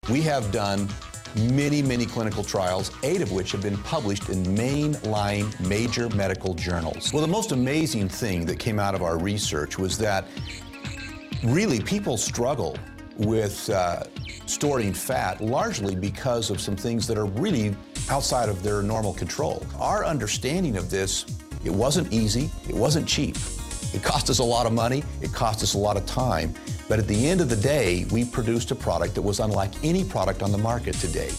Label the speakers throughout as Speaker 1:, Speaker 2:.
Speaker 1: We have done many clinical trials, 8 of which have been published in mainline major medical journals. Well, the most amazing thing that came out of our research was that really people struggle with storing fat largely because of some things that are really outside of their normal control. Our understanding of this, it wasn't easy, it wasn't cheap. It cost us a lot of money, it cost us a lot of time, but at the end of the day, we produced a product that was unlike any product on the market today.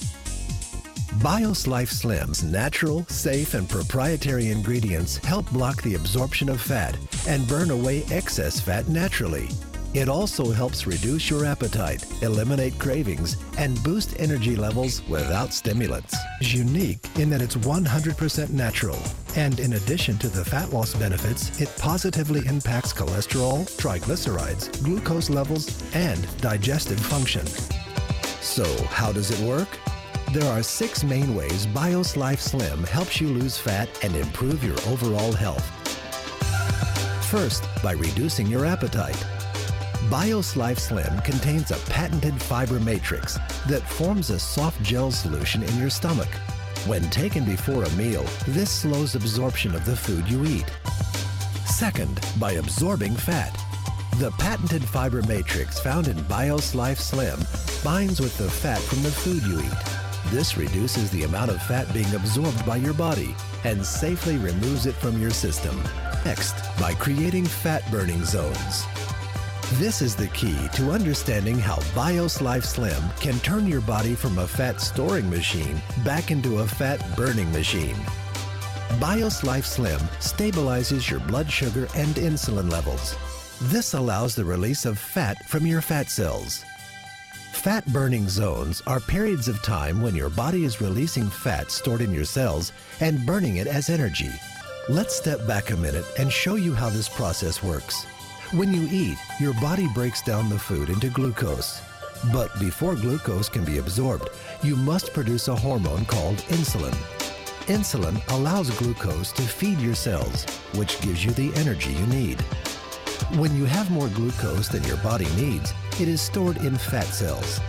Speaker 2: BIOS Life Slim's natural, safe, and proprietary ingredients help block the absorption of fat and burn away excess fat naturally. It also helps reduce your appetite, eliminate cravings, and boost energy levels without stimulants. It's unique in that it's 100% natural. And in addition to the fat loss benefits, it positively impacts cholesterol, triglycerides, glucose levels, and digestive function. So, how does it work? There are 6 main ways BIOS Life Slim helps you lose fat and improve your overall health. First, by reducing your appetite. BIOS Life Slim contains a patented fiber matrix that forms a soft gel solution in your stomach. When taken before a meal, this slows absorption of the food you eat. Second, by absorbing fat. The patented fiber matrix found in BIOS Life Slim binds with the fat from the food you eat. This reduces the amount of fat being absorbed by your body and safely removes it from your system. Next, by creating fat-burning zones. This is the key to understanding how BIOS Life Slim can turn your body from a fat storing machine back into a fat burning machine. BIOS Life Slim stabilizes your blood sugar and insulin levels. This allows the release of fat from your fat cells. Fat burning zones are periods of time when your body is releasing fat stored in your cells and burning it as energy. Let's step back a minute and show you how this process works. When you eat, your body breaks down the food into glucose. But before glucose can be absorbed, you must produce a hormone called insulin. Insulin allows glucose to feed your cells, which gives you the energy you need. When you have more glucose than your body needs, it is stored in fat cells.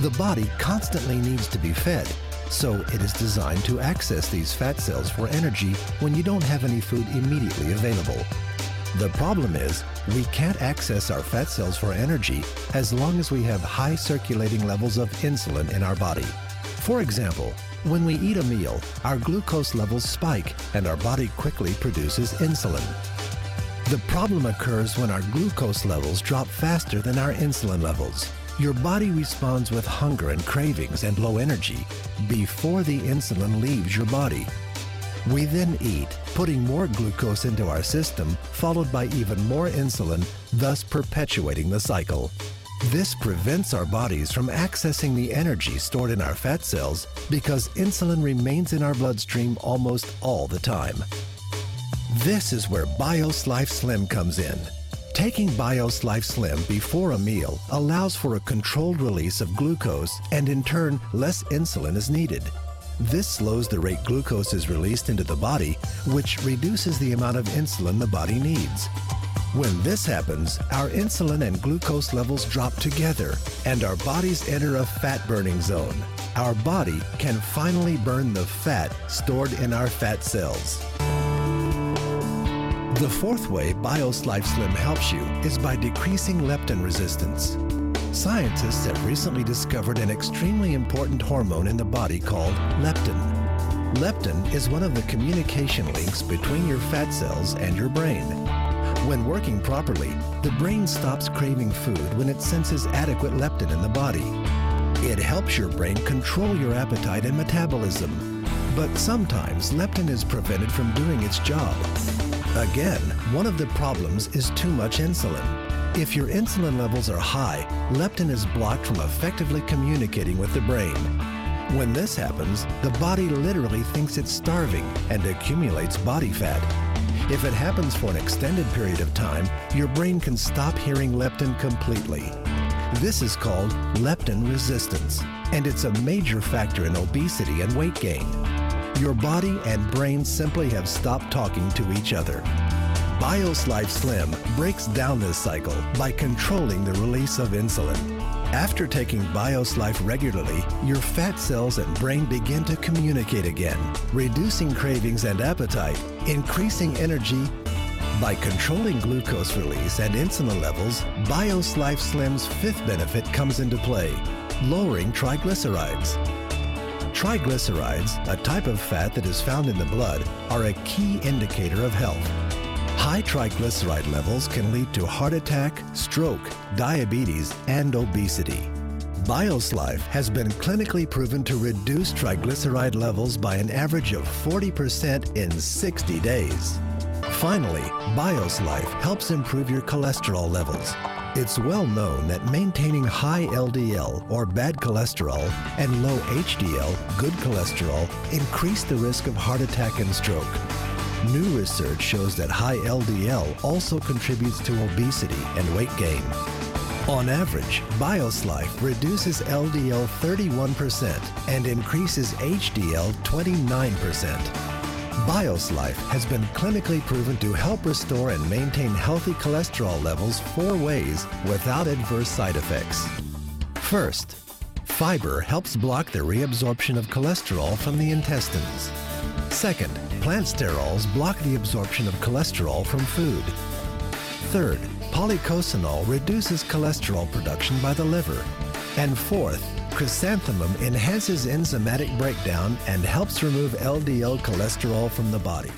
Speaker 2: The body constantly needs to be fed, so it is designed to access these fat cells for energy when you don't have any food immediately available. The problem is, we can't access our fat cells for energy as long as we have high circulating levels of insulin in our body. For example, when we eat a meal, our glucose levels spike and our body quickly produces insulin. The problem occurs when our glucose levels drop faster than our insulin levels. Your body responds with hunger and cravings and low energy before the insulin leaves your body. We then eat, putting more glucose into our system, followed by even more insulin, thus perpetuating the cycle. This prevents our bodies from accessing the energy stored in our fat cells because insulin remains in our bloodstream almost all the time. This is where BIOS Life Slim comes in. Taking BIOS Life Slim before a meal allows for a controlled release of glucose, and in turn, less insulin is needed. This slows the rate glucose is released into the body, which reduces the amount of insulin the body needs. When this happens, our insulin and glucose levels drop together, and our bodies enter a fat-burning zone. Our body can finally burn the fat stored in our fat cells. The fourth way BIOS Life Slim helps you is by decreasing leptin resistance. Scientists have recently discovered an extremely important hormone in the body called leptin. Leptin is one of the communication links between your fat cells and your brain. When working properly, the brain stops craving food when it senses adequate leptin in the body. It helps your brain control your appetite and metabolism. But sometimes leptin is prevented from doing its job. Again, one of the problems is too much insulin. If your insulin levels are high, leptin is blocked from effectively communicating with the brain. When this happens, the body literally thinks it's starving and accumulates body fat. If it happens for an extended period of time, your brain can stop hearing leptin completely. This is called leptin resistance, and it's a major factor in obesity and weight gain. Your body and brain simply have stopped talking to each other. BIOS Life Slim breaks down this cycle by controlling the release of insulin. After taking BioSlife regularly, your fat cells and brain begin to communicate again, reducing cravings and appetite, increasing energy. By controlling glucose release and insulin levels, BioSlife Slim's fifth benefit comes into play, lowering triglycerides. Triglycerides, a type of fat that is found in the blood, are a key indicator of health. High triglyceride levels can lead to heart attack, stroke, diabetes, and obesity. BioSlife has been clinically proven to reduce triglyceride levels by an average of 40% in 60 days. Finally, BioSlife helps improve your cholesterol levels. It's well known that maintaining high LDL, or bad cholesterol, and low HDL, good cholesterol, increase the risk of heart attack and stroke. New research shows that high LDL also contributes to obesity and weight gain. On average, BioSlife reduces LDL 31% and increases HDL 29%. BioSlife has been clinically proven to help restore and maintain healthy cholesterol levels 4 ways without adverse side effects. First, fiber helps block the reabsorption of cholesterol from the intestines. Second, plant sterols block the absorption of cholesterol from food. Third, polycosanol reduces cholesterol production by the liver. And fourth, chrysanthemum enhances enzymatic breakdown and helps remove LDL cholesterol from the body.